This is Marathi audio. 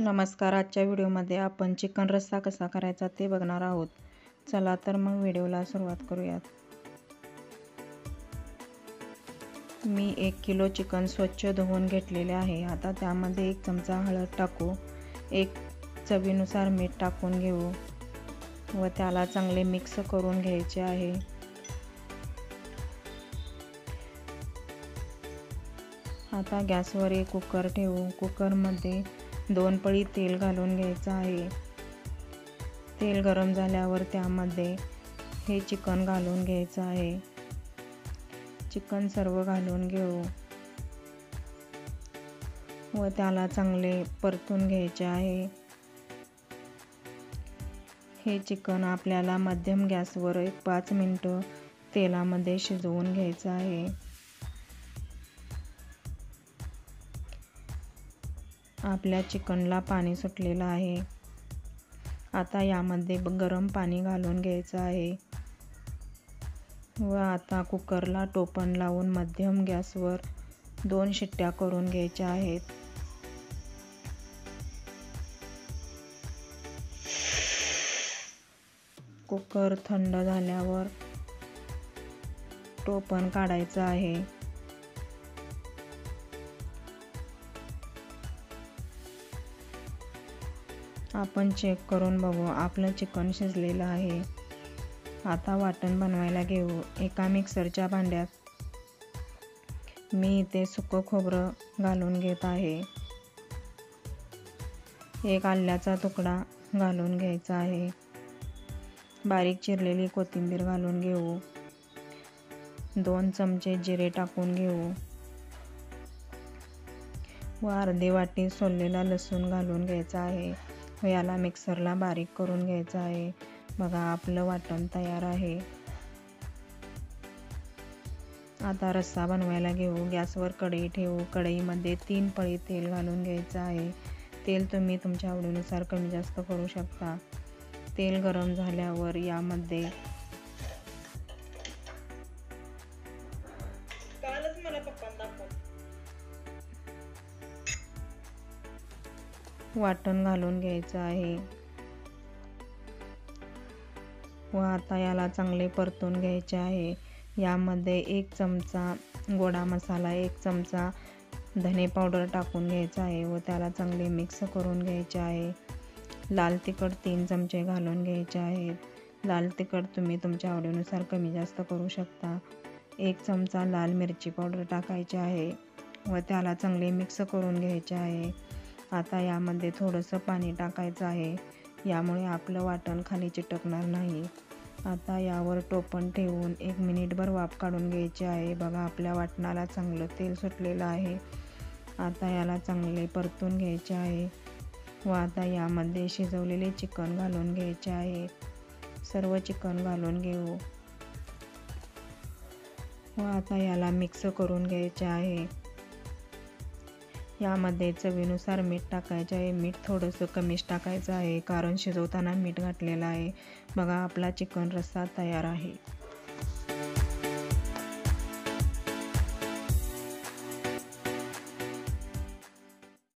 नमस्कार. आजच्या व्हिडिओमध्ये आपण चिकन रस्सा कसा करायचा ते बघणार आहोत. चला तर मग व्हिडिओला सुरुवात करूयात. मी 1 किलो चिकन स्वच्छ धुवून घेतलेले आहे. आता त्यामध्ये 1 चमचा हळद टाकू, 1 चवीनुसार मीठ टाकून घेऊ व त्याला चांगले मिक्स करून घ्यायचे आहे. आता गॅसवर एक कुकर ठेवू. कुकरमध्ये 2 पळी तेल घालून घ्यायचं आहे. तेल गरम झाल्यावर त्यामध्ये हे चिकन घालून घ्यायचं आहे. चिकन सर्व घालून घेऊ व त्याला चांगले परतून घ्यायचे आहे. हे चिकन आपल्याला मध्यम गॅसवर 5 मिनिटं तेलामध्ये शिजवून घ्यायचं आहे. आपल्या चिकनला पाणी सुटलेलं आहे. आता यामध्ये गरम पाणी घालून घ्यायचं आहे व आता कुकरला टोपण लावून मध्यम गॅसवर 2 शिट्ट्या करून घ्यायच्या आहेत. कुकर थंड झाल्यावर टोपण काढायचं आहे. आपण चेक करून बघू. आपलं चिकन शिजलेलं आहे. आता वाटण बनवायला घेऊ. एका मिक्सरच्या भांड्यात मी इथे सुकं खोबरं घालून घेत आहे. 1 आल्याचा तुकडा घालून घ्यायचा आहे. बारीक चिरलेली कोथिंबीर घालून घेऊ. 2 चमचे जिरे टाकून घेऊ व अर्धी वाटी सोललेला लसूण घालून घ्यायचा आहे व याला मिक्सरला बारीक करून घ्यायचं आहे. बघा आपलं वाटण तयार आहे. आता रस्सा बनवायला घेऊ. गॅसवर कढई ठेवू. कढईमध्ये 3 पळी तेल घालून घ्यायचं आहे. तेल तुम्ही तुमच्या आवडीनुसार कमी जास्त करू शकता. तेल गरम झाल्यावर यामध्ये वाटण घालून घ्यायचं आहे व आता याला चांगले परतून घ्यायचे आहे. यामध्ये 1 चमचा गोडा मसाला, 1 चमचा धने पावडर टाकून घ्यायचा आहे व त्याला चांगले मिक्स करून घ्यायचे आहे. लाल तिखट 3 चमचे घालून घ्यायचे आहेत. लाल तिखट तुम्ही तुमच्या आवडीनुसार कमी जास्त करू शकता. 1 चमचा लाल मिरची पावडर टाकायची आहे व त्याला चांगले मिक्स करून घ्यायचे आहे. आता यामध्ये थोडंसं पाणी टाकायचं आहे. यामुळे आपलं वाटण खाली चिटकणार नाही. आता यावर टोपण ठेवून 1 मिनिटभर वाफ काढून घ्यायची आहे. बघा आपल्या वाटणाला चांगलं तेल सुटलेलं आहे. आता याला चांगले परतून घ्यायचे आहे व आता यामध्ये शिजवलेले चिकन घालून घ्यायचे आहे. सर्व चिकन घालून घेऊ व आता याला मिक्स करून घ्यायचे आहे. यामध्ये चवीनुसार मीठ टाकायचे आहे. मीठ थोडंसं कमीच टाकायचं आहे कारण शिजवताना मीठ घातलेलं आहे. बघा आपला चिकन रस्सा तयार आहे.